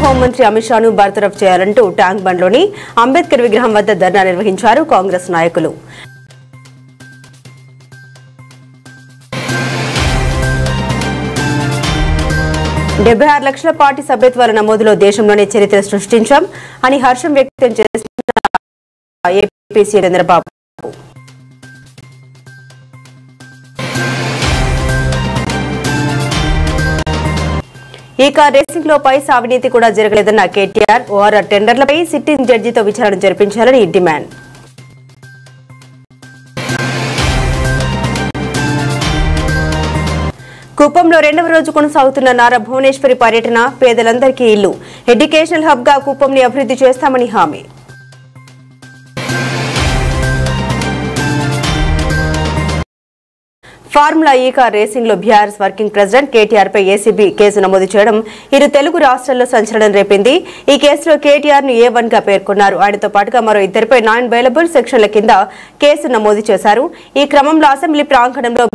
హోంమంత్రి అమిత్ షాను బర్తరఫ్ చేయాలంటూ ట్యాంక్ బండ్లోని అంబేద్కర్ విగ్రహం వద్ద ధర్నా నిర్వహించారు కాంగ్రెస్ నాయకులు. డెబ్బై 6 లక్షల పార్టీ సభ్యత్వాల నమోదులో దేశంలోనే చరిత్ర సృష్టించాం అని హర్షం వ్యక్తం చేసిన ఏపీ సీఎం చంద్రబాబు. ఈ కార్ రేసింగ్ లో పైసా అవినీతి కూడా జరగలేదన్న కేటీఆర్. ఓఆర్ఆర్ టెండర్లపై సిట్టింగ్ జడ్జితో విచారణ జరిపించాలని డిమాండ్. కుప్పంలో 2వ రోజు కొనసాగుతున్న నారా భువనేశ్వరి పర్యటన. పేదలందరికీ ఇల్లు, ఎడ్యుకేషనల్ హబ్ గా కుప్పంని అభివృద్ధి చేస్తామని హామీ. ఫార్ములా ఈ కార్ రేసింగ్ లో బీఆర్ఎస్ వర్కింగ్ ప్రెసిడెంట్ కేటీఆర్ పై ఏసీబీ కేసు నమోదు చేయడం ఇరు తెలుగు రాష్ట్రాల్లో సంచలనం రేపింది. ఈ కేసులో కేటీఆర్ ను A1 గా పేర్కొన్నారు. ఆయనతో పాటుగా మరో ఇద్దరిపై నాన్ బెయిలబుల్ సెక్షన్ల కింద కేసు నమోదు చేశారు. ఈ క్రమంలో అసెంబ్లీ ప్రాంగణంలో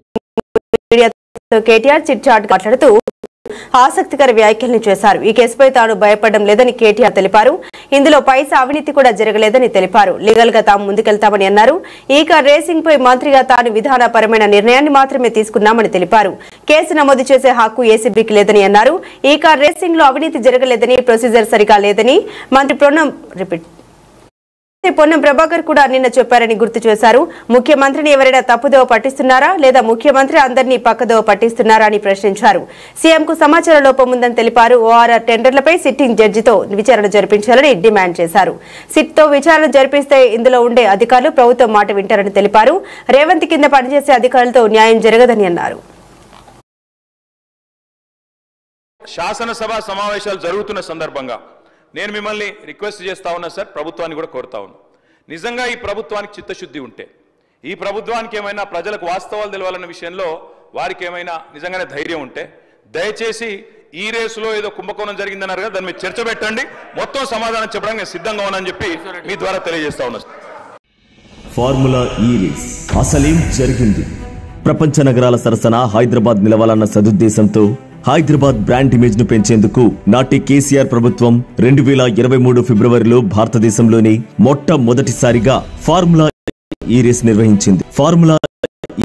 కేటీఆర్ చిట్ చాట్ మాట్లాడుతూ ఆసక్తికర వ్యాఖ్యలను చేశారు. ఈ కేసుపై తాను భయపడడం లేదని కేటీఆర్ తెలిపారు. ఇందులో పైసా అవినీతి కూడా జరగలేదని తెలిపారు. లీగల్ గా తాము ముందుకెళ్తామని అన్నారు. ఈ కార్ రేసింగ్ పై మంత్రిగా తాను విధానపరమైన నిర్ణయాన్ని మాత్రమే తీసుకున్నామని తెలిపారు. కేసు నమోదు చేసే హక్కు ఏసీబీకి లేదని అన్నారు. ఈ కార్ రేసింగ్ లో అవినీతి జరగలేదని, ప్రొసీజర్ సరిగా లేదని మంత్రి పొన్నం ప్రభాకర్ కూడా నిన్న చెప్పారని గుర్తు చేశారు. ముఖ్యమంత్రిని ఎవరైనా తప్పుదోవ పట్టిస్తున్నారా లేదా ముఖ్యమంత్రి అందరినీ పక్కదోవ పట్టిస్తున్నారా అని ప్రశ్నించారు. సీఎంకు సమాచార లోపం ఉందని తెలిపారు. ఓఆర్ఆర్ టెండర్లపై సిట్టింగ్ జడ్జితో విచారణ జరిపించాలని డిమాండ్ చేశారు. సిట్తో విచారణ జరిపిస్తే ఇందులో ఉండే అధికారులు ప్రభుత్వం మాట వింటారని తెలిపారు. రేవంత్ కింద పనిచేసే అధికారులతో న్యాయం జరగదని అన్నారు. శాసనసభ సమావేశాలు జరుగుతున్న సందర్భంగా నేను మిమ్మల్ని రిక్వెస్ట్ చేస్తా ఉన్నా సార్, ప్రభుత్వాన్ని కూడా కోరుతా ఉన్నా. నిజంగా ఈ ప్రభుత్వానికి చిత్తశుద్ధి ఉంటే, ఈ ప్రభుత్వానికి ఏమైనా ప్రజలకు వాస్తవాలు తెలవాలన్న విషయంలో వారికి ఏమైనా నిజంగానే ధైర్యం ఉంటే దయచేసి ఈ రేసులో ఏదో కుంభకోణం జరిగిందన్నారు కదా, దాని మీద చర్చ పెట్టండి. మొత్తం సమాధానం చెప్పడానికి నేను సిద్ధంగా ఉన్నానని చెప్పి మీ ద్వారా తెలియజేస్తా ఉన్నా. ఫార్ములా ఈ రేస్ అసలేం జరిగింది? ప్రపంచ నగరాల సరసన హైదరాబాద్ నిలవాలన్న సదుద్దేశంతో హైదరాబాద్ బ్రాండ్ ఇమేజ్ ను పెంచేందుకు నాటి కేసీఆర్ ప్రభుత్వం 2023 ఫిబ్రవరిలో భారతదేశంలోనే మొట్టమొదటిసారిగా ఫార్ములా ఈ రేస్ నిర్వహించింది. ఫార్ములా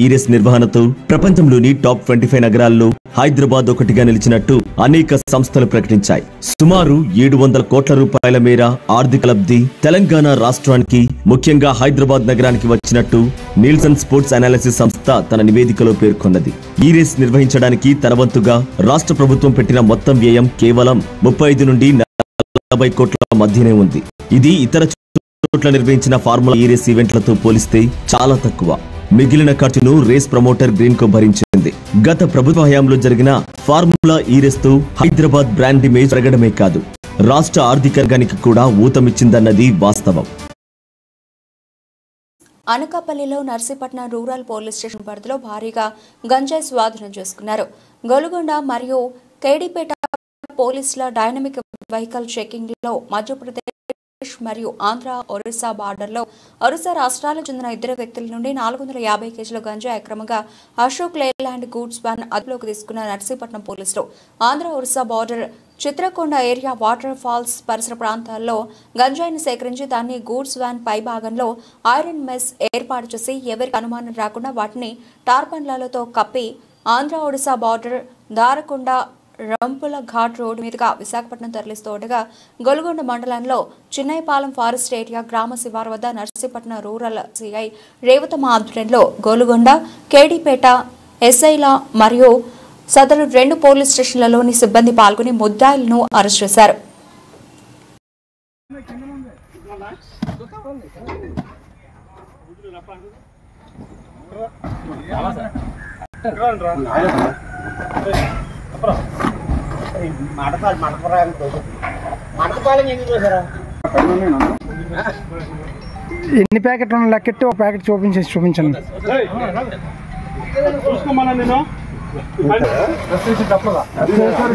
ఈ రేస్ నిర్వహణతో ప్రపంచంలోని టాప్ 25 నగరాల్లో హైదరాబాద్ ఒకటిగా నిలిచినట్టు అనేక సంస్థలు ప్రకటించాయి. సుమారు 700 కోట్ల రూపాయల మేర ఆర్థిక లబ్ధి తెలంగాణ రాష్ట్రానికి, ముఖ్యంగా హైదరాబాద్ నగరానికి వచ్చినట్టు నీల్సన్ స్పోర్ట్స్ అనాలిసిస్ సంస్థ తన నివేదికలో పేర్కొన్నది. ఈ రేస్ నిర్వహించడానికి తన వంతుగా రాష్ట్ర ప్రభుత్వం పెట్టిన మొత్తం వ్యయం కేవలం 35 నుండి 40 కోట్ల మధ్యనే ఉంది. ఇది ఇతర చోట్ల నిర్వహించిన ఫార్ములా ఈ రేస్ ఈవెంట్లతో పోలిస్తే చాలా తక్కువ. మిగిలిన ఖర్చును రేస్ ప్రమోటర్ గ్రీన్ కో భరించింది. గత ప్రభుత్వ హయాంలో జరిగిన ఫార్ములా ఈ రేస్ తో హైదరాబాద్ బ్రాండ్ ఇమేజ్ పెరగడమే కాదు, రాష్ట్ర ఆర్థిక రంగానికి కూడా ఊతమిచ్చిందన్నది వాస్తవం. అనకాపల్లిలో నర్సీపట్నం రూరల్ పోలీస్ స్టేషన్ పరిధిలో భారీగా గంజాయి స్వాధీనం చేసుకున్నారు. గొలుగొండ మరియు కేడీపేట పోలీసుల డైనమిక్ వెహికల్ చెకింగ్ లో మధ్యప్రదేశ్ మరియు ఆంధ్ర ఒరిస్సా బార్డర్లో ఒరిస్సా రాష్ట్రాలకు చెందిన ఇద్దరు వ్యక్తుల నుండి 450 కేజీల గంజాయి అక్రమంగా అశోక్ లేలాండ్ గూడ్స్ వ్యాన్ అదుపులోకి తీసుకున్న నర్సీపట్నం పోలీసులు Andhra Orissa border Chitrakonda area water falls పరిసర ప్రాంతాల్లో గంజాయిని సేకరించి దాన్ని గూడ్స్ వ్యాన్ పై భాగంలో ఐరన్ మెస్ ఏర్పాటు చేసి ఎవరికి అనుమానం రాకుండా వాటిని టార్పన్లతో కప్పి ఆంధ్ర ఒడిశా బార్డర్ దారకొండ రంపుల ఘాట్ రోడ్డు మీదుగా విశాఖపట్నం తరలిస్తుండగా గొలుగొండ మండలంలో చిన్నైపాలెం ఫారెస్ట్ ఏరియా గ్రామ శివారు వద్ద నర్సీపట్నం రూరల్ సిఐ రేవతమ్మ ఆధ్వర్యంలో గొలుగొండ కేడీపేట ఎస్ఐల మరియు సదరు 2 పోలీస్ స్టేషన్లలోని సిబ్బంది పాల్గొని ముద్దాయిలను అరెస్ట్ చేశారు. ఎన్ని ప్యాకెట్లు లెక్కెట్టి ఒక ప్యాకెట్ చూపించండి.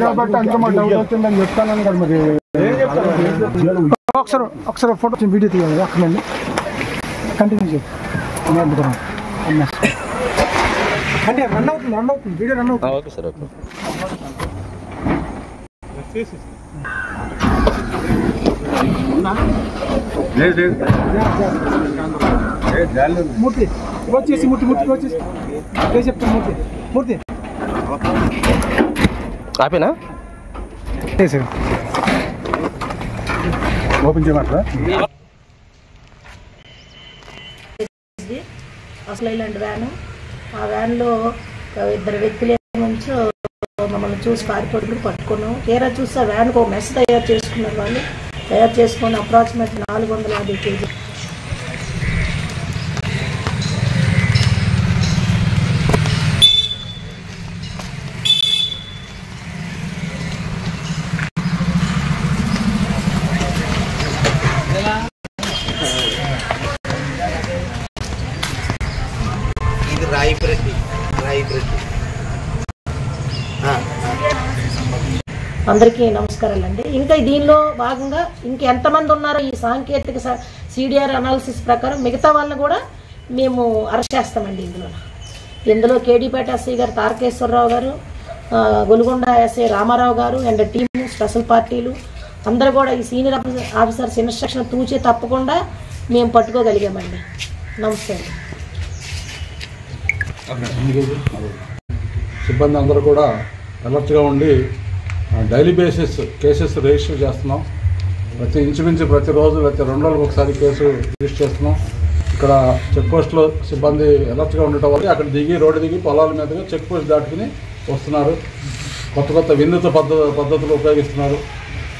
కాబట్టి అంత మా డౌట్ వచ్చిందని చెప్తాను కదా. మరి ఒకసారి ఫోటో వీడియో తీయాలి. అక్కడండి కంటిన్యూ చేయండి. అంటే రన్ అవుతుంది వీడియో రన్ అవుతుంది. Okay sir, okay. మూర్తి వచ్చేసి మూర్తి వచ్చేసి చెప్తాను మూర్తి ఆపేనా ఓపెన్ చేయమంటారా? అసలు ఇలాంటి వ్యాను ఆ వ్యాన్లో ఇద్దరు వ్యక్తులు నుంచి మమ్మల్ని చూసి పారిపోయి పట్టుకున్నాం. తీరా చూస్తే ఆ వ్యాన్కి ఒక మెస్ తయారు చేసుకున్నారు. వాళ్ళు తయారు చేసుకుని అప్రాక్సిమేట్ 450 కేజీ అందరికీ నమస్కారాలండి. ఇంకా దీనిలో భాగంగా ఇంకెంతమంది ఉన్నారో ఈ సాంకేతిక సిడిఆర్ అనాలిసిస్ ప్రకారం మిగతా వాళ్ళని కూడా మేము అరెస్ట్ చేస్తామండి. ఇందులో కేడీపేట ఎస్ఐ గారు తారకేశ్వరరావు గారు, గొలుగొండ ఎస్ఐ రామారావు గారు అండ్ టీము స్పెషల్ పార్టీలు అందరూ కూడా ఈ సీనియర్ ఆఫీసర్స్ ఇన్స్ట్రక్షన్ తూచే తప్పకుండా మేము పట్టుకోగలిగామండి. నమస్తే అండి. సిబ్బంది అందరూ కూడా అలర్ట్గా ఉండి డైలీ బేసిస్ కేసెస్ రిజిస్టర్ చేస్తున్నాం. ఇంచుమించు ప్రతిరోజు లేకపోతే 2 రోజులకు ఒకసారి కేసు రిజిస్టర్ చేస్తున్నాం. ఇక్కడ చెక్ పోస్ట్లో సిబ్బంది అలర్ట్గా ఉండటం వల్ల అక్కడ దిగి రోడ్డు దిగి పొలాల మీదుగా చెక్ పోస్ట్ దాటుకుని వస్తున్నారు. కొత్త వినూత్న పద్ధతులు ఉపయోగిస్తున్నారు.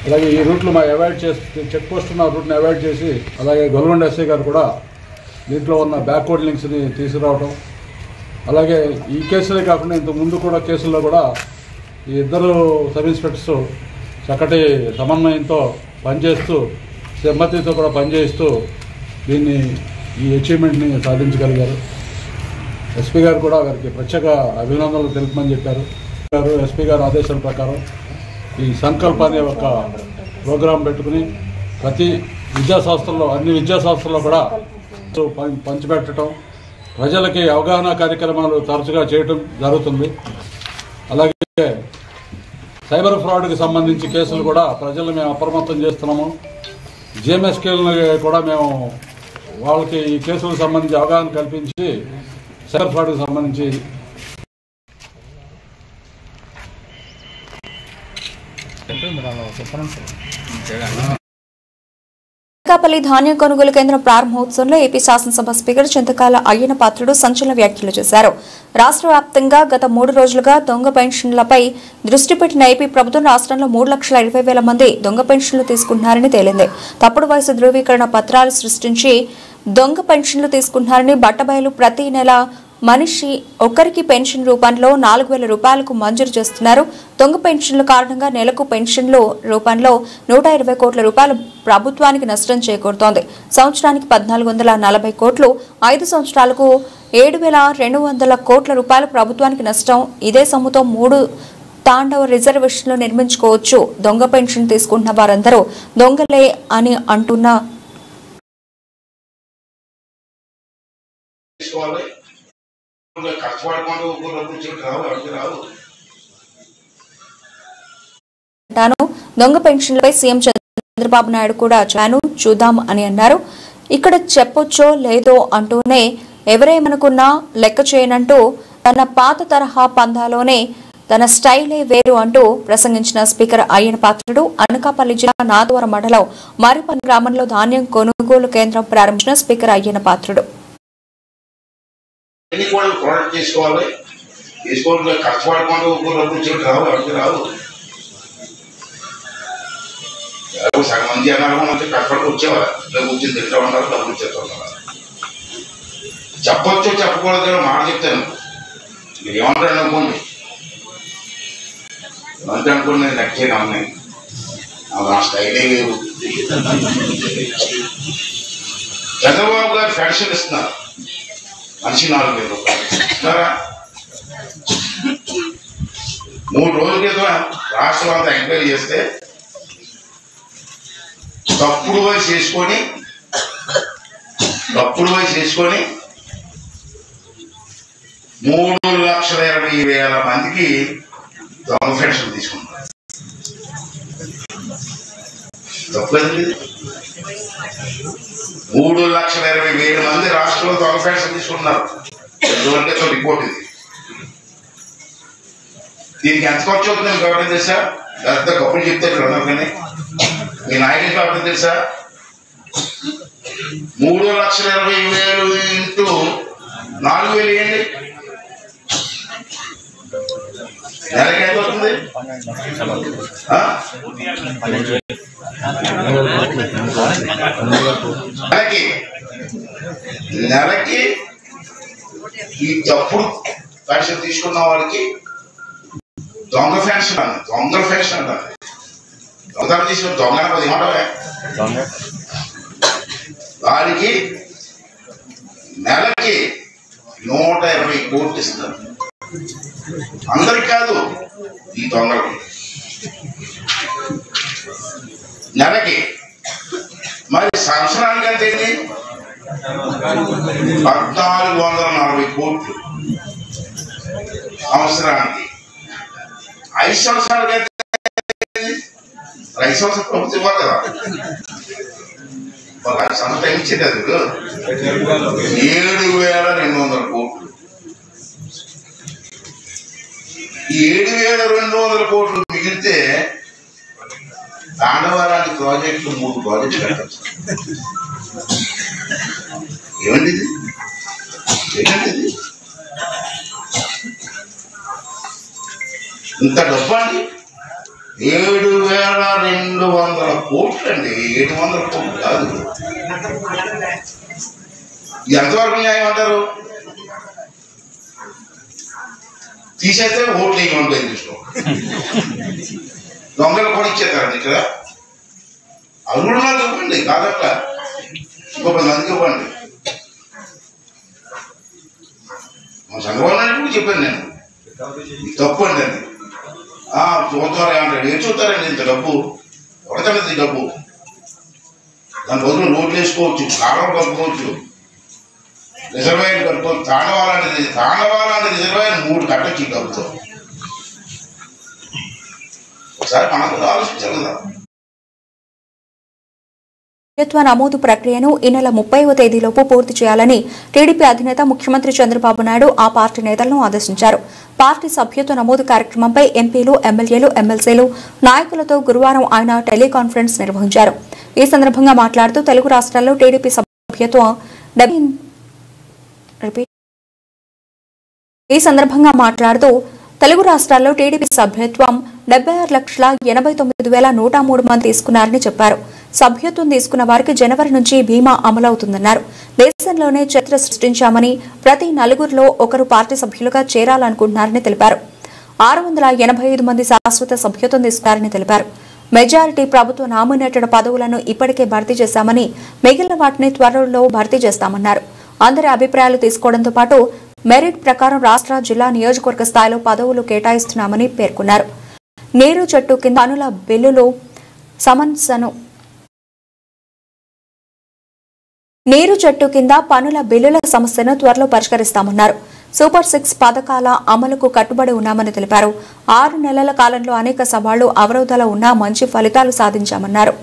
అలాగే ఈ రూట్లు అవాయిడ్ చేసి చెక్ పోస్ట్ ఉన్న రూట్ని అవాయిడ్ చేసి అలాగే గొల్గొండ ఎస్ఐ గారు కూడా దీంట్లో ఉన్న బ్యాక్వర్డ్ లింక్స్ని తీసుకురావడం. అలాగే ఈ కేసులే కాకుండా ఇంతకు ముందు కూడా కేసుల్లో కూడా ఈ ఇద్దరు సబ్ ఇన్స్పెక్టర్స్ చక్కటి సమన్వయంతో పనిచేస్తూ సమ్మతితో కూడా పనిచేస్తూ ఈ అచీవ్మెంట్ని సాధించగలిగారు. ఎస్పీ గారు కూడా వారికి ప్రత్యేక అభినందనలు తెలుపమని చెప్పారు. ఎస్పీ గారు ఆదేశాల ప్రకారం ఈ సంకల్ప అనే ఒక ప్రోగ్రాం పెట్టుకుని ప్రతి విద్యాసంస్థల్లో అన్ని విద్యాసంస్థల్లో కూడా పంచిపెట్టడం, ప్రజలకి అవగాహన కార్యక్రమాలు తరచుగా చేయడం జరుగుతుంది. అలాగే సైబర్ ఫ్రాడ్కి సంబంధించి కేసులు కూడా ప్రజలు మేము అప్రమత్తం చేస్తున్నాము. జిఎంఎస్కేలను కూడా మేము వాళ్ళకి ఈ కేసులకు సంబంధించి అవగాహన కల్పించి సైబర్ ఫ్రాడ్కి సంబంధించి అనకాపల్లి ధాన్యం కొనుగోలు కేంద్రం ప్రారంభోత్సవంలో ఏపీ శాసనసభ స్పీకర్ చింతకాల అయ్యన పాత్రుడు సంచలన వ్యాఖ్యలు చేశారు. రాష్ట్ర వ్యాప్తంగా గత 3 రోజులుగా దొంగ పెన్షన్లపై దృష్టి పెట్టిన ఏపీ ప్రభుత్వం రాష్ట్రంలో 3,20,000 మంది దొంగ పెన్షన్లు తీసుకుంటున్నారని తేలింది. తప్పుడు వయసు ధృవీకరణ పత్రాలు సృష్టించి దొంగ పెన్షన్లు తీసుకుంటున్నారని బట్టబయలు. ప్రతి నెల మనిషి ఒకరికి పెన్షన్ రూపంలో 4,000 రూపాయలకు మంజూరు చేస్తున్నారు. దొంగ పెన్షన్ల కారణంగా నెలకు పెన్షన్ల రూపంలో 120 కోట్ల రూపాయలు ప్రభుత్వానికి నష్టం చేకూరుతోంది. సంవత్సరానికి 1,440 కోట్లు, 5 సంవత్సరాలకు 7,200 కోట్ల రూపాయలు ప్రభుత్వానికి నష్టం. ఇదే సొమ్ముతో 3 తాండవ రిజర్వేషన్లు నిర్మించుకోవచ్చు. దొంగ పెన్షన్ తీసుకుంటున్న వారందరూ దొంగలే అని అంటున్న దొంగ పెన్షన్లపై సీఎం చంద్రబాబు నాయుడు కూడా చూద్దాం అని అన్నారు. ఇక్కడ చెప్పొచ్చో లేదో అంటూనే ఎవరేమనుకున్నా లెక్క చేయనంటూ తన పాత తరహా పందాలోనే తన స్టైలే వేరు అంటూ ప్రసంగించిన స్పీకర్ అయ్యన పాత్రుడు అనకాపల్లి జిల్లా నాదవరం మండలం మరిపన్ గ్రామంలో ధాన్యం కొనుగోలు కేంద్రం ప్రారంభించిన స్పీకర్ అయ్యన పాత్రుడు సగం మంది జనాలు కష్టపడి వచ్చేవారు. కూర్చొని తింటూ ఉన్నారు, డబ్బులు ఇచ్చేస్తూ ఉన్నారు. చెప్పొచ్చు చెప్పకూడదు మాట చెప్తాను. మీరు ఏమంటారు అనుకోండి, మంత్రి అనుకోండి, నేను నచ్చేది అమ్మాయి నా స్టైలే లేవు. చంద్రబాబు గారు పెన్షన్ ఇస్తున్నారు, మనిషి 4,000 రూపాయలు ఇస్తున్నారా? 3 రోజుల క్రితం రాష్ట్రం అంతా ఎంక్వైరీ చేస్తే తప్పుడు వయసు చేసుకొని 3,20,000 మందికి దొంగ పెన్షన్ తీసుకుంటారు. తప్పలేదు. 3,20,000 మంది రాష్ట్రంలో దొంగ పెన్షన్ తీసుకున్నారు. ఎటువంటి రిపోర్ట్ ఇది. దీనికి ఎంత ఖర్చు అవుతుంది మీకు ఎవరైనా తెలుసా? పెద్ద కప్పులు చెప్తే ఇక్కడ ఉన్నారు కానీ మీ నాయకుడికి ఎవరైనా తెలుసా? 3,20,000 ఇంటూ 4,000 వేయండి, నెలకి ఎంత అవుతుంది? నెలకి ఈ తప్పుడు పెన్షన్ తీసుకున్న వాళ్ళకి దొంగ పెన్షన్ అండి, దొంగ పెన్షన్ అంటారు. దొంగతనం తీసుకుని దొంగ అనేది ఏమంటావే? వారికి నెలకి 120 కోట్లు ఇస్తారు. అందరికి కాదు, ఈ దొంగలకి నెలకి. మరి సంవత్సరానికి అంటే ఏంటి? 1,440 కోట్లు సంవత్సరానికి. 5 సంవత్సరాలకి అయితే 5 సంవత్సరాలు ప్రభుత్వం ఇవ్వాలి కదా. ఒక 5 సంవత్సరాలు టైం ఇచ్చేది అది 7,200 కోట్లు. ఈ 7,200 కోట్లు మిగిలితే తాండవాలాంటి ప్రాజెక్టులు 3 ప్రాజెక్టులు కట్టచ్చు. ఏమండి ఇది? ఏంటండి ఇది? ఇంత డబ్బు అండి, 7,200 కోట్లు అండి. 700 కోట్లు కాదు. ఎంతవరకు న్యాయం అంటారు? తీసేస్తే ఓట్లు వేయమంటారు. చూసుకో, దొంగలు కూడా ఇచ్చేస్తారండి ఇక్కడ. అది కూడా నాకు ఇవ్వండి, కాదట్లా ఇంకొక మందికి ఇవ్వండి. మా చంద్రబాబు నాయుడు కూడా చెప్పాను నేను, తప్పు అండి అని. చూస్తారా అంటాడు. ఏం చూస్తారండి? ఇంత డబ్బు ఎవరికన్నది డబ్బు? దాని బదులు రోడ్లు వేసుకోవచ్చు, కాలువలు కలుపుకోవచ్చు, రిజర్వాయర్ కట్టుకోవచ్చు. తాండవాలాంటి రిజర్వాయర్ 3 కట్టొచ్చు ఈ డబ్బుతో. ఒకసారి మనకు ఆలోచించాలి కదా. సభ్యత్వ నమోదు ప్రక్రియను ఈ నెల 30వ తేదీలోపు పూర్తి చేయాలని టీడీపీ అధినేత ముఖ్యమంత్రి చంద్రబాబు నాయుడు ఆ పార్టీ నేతలను ఆదేశించారు. పార్టీ సభ్యత్వ నమోదు కార్యక్రమంపై ఎంపీలు, ఎమ్మెల్యేలు, ఎమ్మెల్సీలు నాయకులతో గురువారం ఆయన టెలికాన్ఫరెన్స్ నిర్వహించారు. ఈ సందర్భంగా మాట్లాడుతూ తెలుగు రాష్ట్రాల్లో టీడీపీ సభ్యత్వం 76,89,103 మంది తీసుకున్నారని చెప్పారు. సభ్యత్వం తీసుకున్న వారికి జనవరి నుంచి బీమా అమలవుతుందన్నారు. దేశంలోనే చరిత్ర సృష్టించామని, ప్రతి 4గురిలో ఒకరు పార్టీ సభ్యులుగా చేరాలనుకుంటున్నారని తెలిపారు. 685 మంది శాశ్వత సభ్యత్వం తీసుకున్నారని తెలిపారు. మెజారిటీ ప్రభుత్వ నామినేటెడ్ పదవులను ఇప్పటికే భర్తీ చేశామని, మిగిలిన వాటిని త్వరలో భర్తీ చేస్తామన్నారు. అందరి అభిప్రాయాలు తీసుకోవడంతో పాటు మెరిట్ ప్రకారం రాష్ట్ర, జిల్లా, నియోజకవర్గ స్థాయిలో పదవులు కేటాయిస్తున్నామని పేర్కొన్నారు. నీరు చెట్టు కింద పనుల బిల్లులు బిల్లుల సమస్యను త్వరలో పరిష్కరిస్తామన్నారు. సూపర్ 6 పథకాల అమలుకు కట్టుబడి ఉన్నామని తెలిపారు. 6 నెలల కాలంలో అనేక సవాళ్లు, అవరోధాలు ఉన్నా మంచి ఫలితాలు సాధించామన్నారు.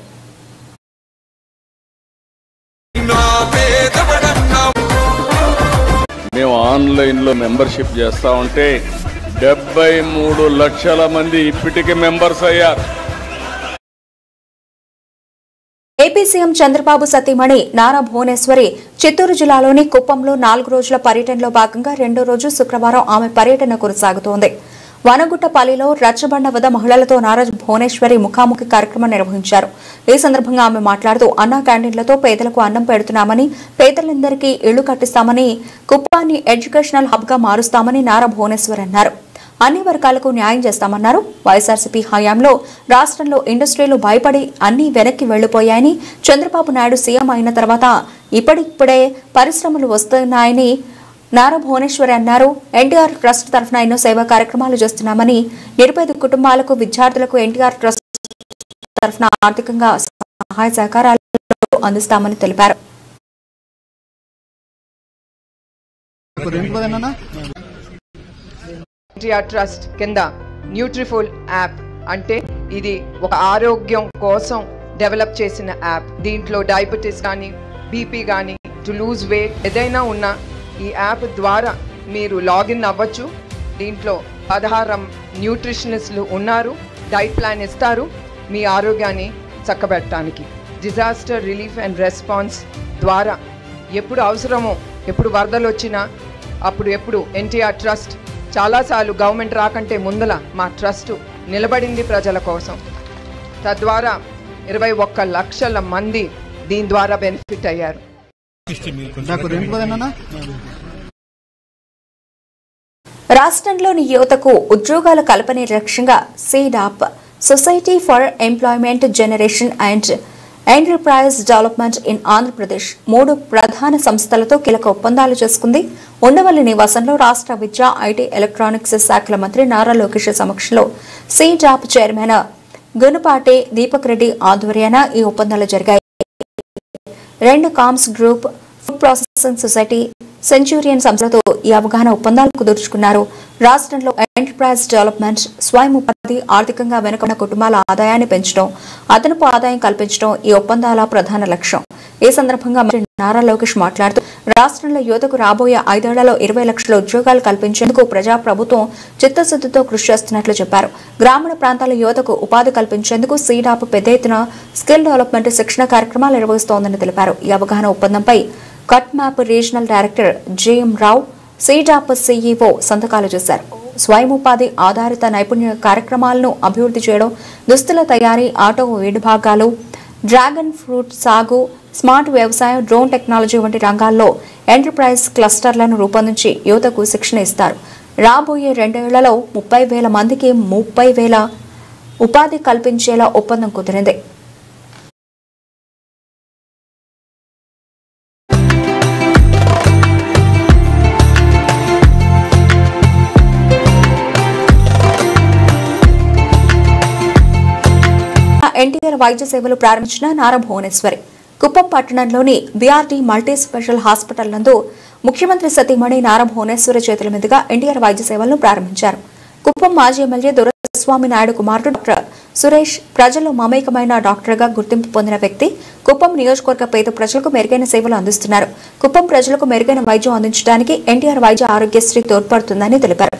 మేము ఆన్లైన్లో మెంబర్షిప్ చేస్తా ఉంటే 73 లక్షల మంది ఇప్పటికే మెంబర్స్ అయ్యారు. ఏపీ సీఎం చంద్రబాబు సతీమణి నారా భువనేశ్వరి చిత్తూరు జిల్లాలోని కుప్పంలో 4 రోజుల పర్యటనలో భాగంగా 2వ రోజు శుక్రవారం ఆమె పర్యటన కొనసాగుతోంది. వనగుట్టపల్లిలో రచ్చబండ వద్ద మహిళలతో నారా భువనేశ్వరి ముఖాముఖి కార్యక్రమం నిర్వహించారు. ఈ సందర్భంగా ఆమె మాట్లాడుతూ అన్నా క్యాంటీన్లతో పేదలకు అన్నం పెడుతున్నామని, పేదలందరికీ ఇళ్లు కట్టిస్తామని, కుప్పాన్ని ఎడ్యుకేషనల్ హబ్ గా మారుస్తామని నారా భువనేశ్వరి అన్నారు. అన్ని వర్గాలకు న్యాయం చేస్తామన్నారు. వైఎస్ఆర్సీపీ హయాంలో రాష్ట్రంలో ఇండస్ట్రీలు భయపడి అన్ని వెనక్కి వెళ్లిపోయాయని, చంద్రబాబు నాయుడు సీఎం అయిన తర్వాత ఇప్పుడిప్పుడే పరిశ్రమలు వస్తున్నాయని నారా భువనేశ్వరి అన్నారు. ఎన్టీఆర్ ట్రస్ట్ తరఫున ఎన్నో సేవా కార్యక్రమాలు చేస్తున్నామని, నిరుపేద కుటుంబాలకు, విద్యార్థులకు ఎన్టీఆర్ ట్రస్ట్ తరఫున ఆర్థికంగా సహాయ సహకారాలు అందిస్తామని తెలిపారు. ఎన్టీఆర్ ట్రస్ట్ కింద న్యూట్రిఫుల్ యాప్ అంటే ఇది ఒక ఆరోగ్యం కోసం డెవలప్ చేసిన యాప్. దీంట్లో డయాబెటీస్ కానీ బీపీ కానీ టు లూజ్ వెయిట్ ఏదైనా ఉన్నా ఈ యాప్ ద్వారా మీరు లాగిన్ అవ్వచ్చు. దీంట్లో 16 న్యూట్రిషనిస్టులు ఉన్నారు, డైట్ ప్లాన్ ఇస్తారు మీ ఆరోగ్యాన్ని చక్కబెట్టడానికి. డిజాస్టర్ రిలీఫ్ అండ్ రెస్పాన్స్ ద్వారా ఎప్పుడు అవసరమో, ఎప్పుడు వరదలు వచ్చినా ఎప్పుడు ఎన్టీఆర్ ట్రస్ట్ చాలాసార్లు గవర్నమెంట్ రాకంటే ముందల మా ట్రస్ట్ నిలబడింది ప్రజల కోసం. తద్వారా 21 లక్షల మంది దీని ద్వారా బెనిఫిట్ అయ్యారు. రాష్ట్రంలోని యువతకు ఉద్యోగాల కల్పనే లక్ష్యంగా SEEDAP society for employment generation and enterprise development in Andhra Pradesh 3 ప్రధాన సంస్థలతో కీలక ఒప్పందాలు చేసుకుంది. ఉండవల్లి నివాసంలో రాష్ట్ర విద్యా, ఐటీ, ఎలక్ట్రానిక్స్ శాఖల మంత్రి నారా లోకేష్ సమక్షంలో సీడాప్ చైర్మన్ గునుపాటి దీపక్ రెడ్డి ఆధ్వర్యాన ఈ ఒప్పందాలు జరిగాయి. 2 comms group, food processing society, Centurion సంస్థలతో ఈ అవగాహన ఒప్పందాలు కుదుర్చుకున్నారు. రాష్ట్రంలో ఎంటర్ప్రైజ్ డెవలప్మెంట్, స్వయం ఉపాధి, ఆర్థికంగా వెనుకబడిన కుటుంబాల ఆదాయాన్ని పెంచడం, అదనపు ఆదాయం కల్పించడం ఈ ఒప్పందాల ప్రధాన లక్ష్యం. ఈ సందర్భంగా మంత్రి నారా లోకేష్ మాట్లాడుతూ రాష్ట్రంలో యువతకు రాబోయే 5 ఏళ్లలో 20 లక్షల ఉద్యోగాలు కల్పించేందుకు ప్రజాప్రభుత్వం చిత్తశుద్ధితో కృషి చేస్తున్నట్లు చెప్పారు. గ్రామీణ ప్రాంతాల యువతకు ఉపాధి కల్పించేందుకు సీడాప్ పెద్ద ఎత్తున స్కిల్ డెవలప్మెంట్ శిక్షణ కార్యక్రమాలు నిర్వహిస్తోందని తెలిపారు. ఈ అవగాహన ఒప్పందంపై కట్ మ్యాప్ regional director JM Rao, SEEDAP CEO సంతకాలు చేశారు. స్వయం ఉపాధి ఆధారిత నైపుణ్య కార్యక్రమాలను అభివృద్ధి చేయడం, దుస్తుల తయారీ, ఆటో విడిభాగాలు, డ్రాగన్ ఫ్రూట్ సాగు, స్మార్ట్ వ్యవసాయం, డ్రోన్ టెక్నాలజీ వంటి రంగాల్లో ఎంటర్ప్రైజ్ క్లస్టర్లను రూపొందించి యువతకు శిక్షణ ఇస్తారు. రాబోయే 2 ఏళ్లలో 30,000 మందికి 30,000 ఉపాధి కల్పించేలా ఒప్పందం కుదిరింది. ఎన్టీఆర్ వైద్య సేవలు ప్రారంభించిన నారా భువనేశ్వరి కుప్పం పట్టణంలోని బీఆర్డీ మల్టీ స్పెషల్ హాస్పిటల్ నందు ముఖ్యమంత్రి సతీమణి నారా భువనేశ్వరి చేతుల మీదుగా ఎన్టీఆర్ వైద్య సేవలను ప్రారంభించారు. కుప్పం మాజీ ఎమ్మెల్యే దొరస్వామి నాయుడు కుమారుడు డాక్టర్ సురేష్ ప్రజల్లో మమేకమైన డాక్టర్గా గుర్తింపు పొందిన వ్యక్తి. కుప్పం నియోజకవర్గ పేద ప్రజలకు మెరుగైన సేవలు అందిస్తున్నారు. కుప్పం ప్రజలకు మెరుగైన వైద్యం అందించడానికి ఎన్టీఆర్ వైద్య ఆరోగ్యశ్రీ తోడ్పడుతుందని తెలిపారు.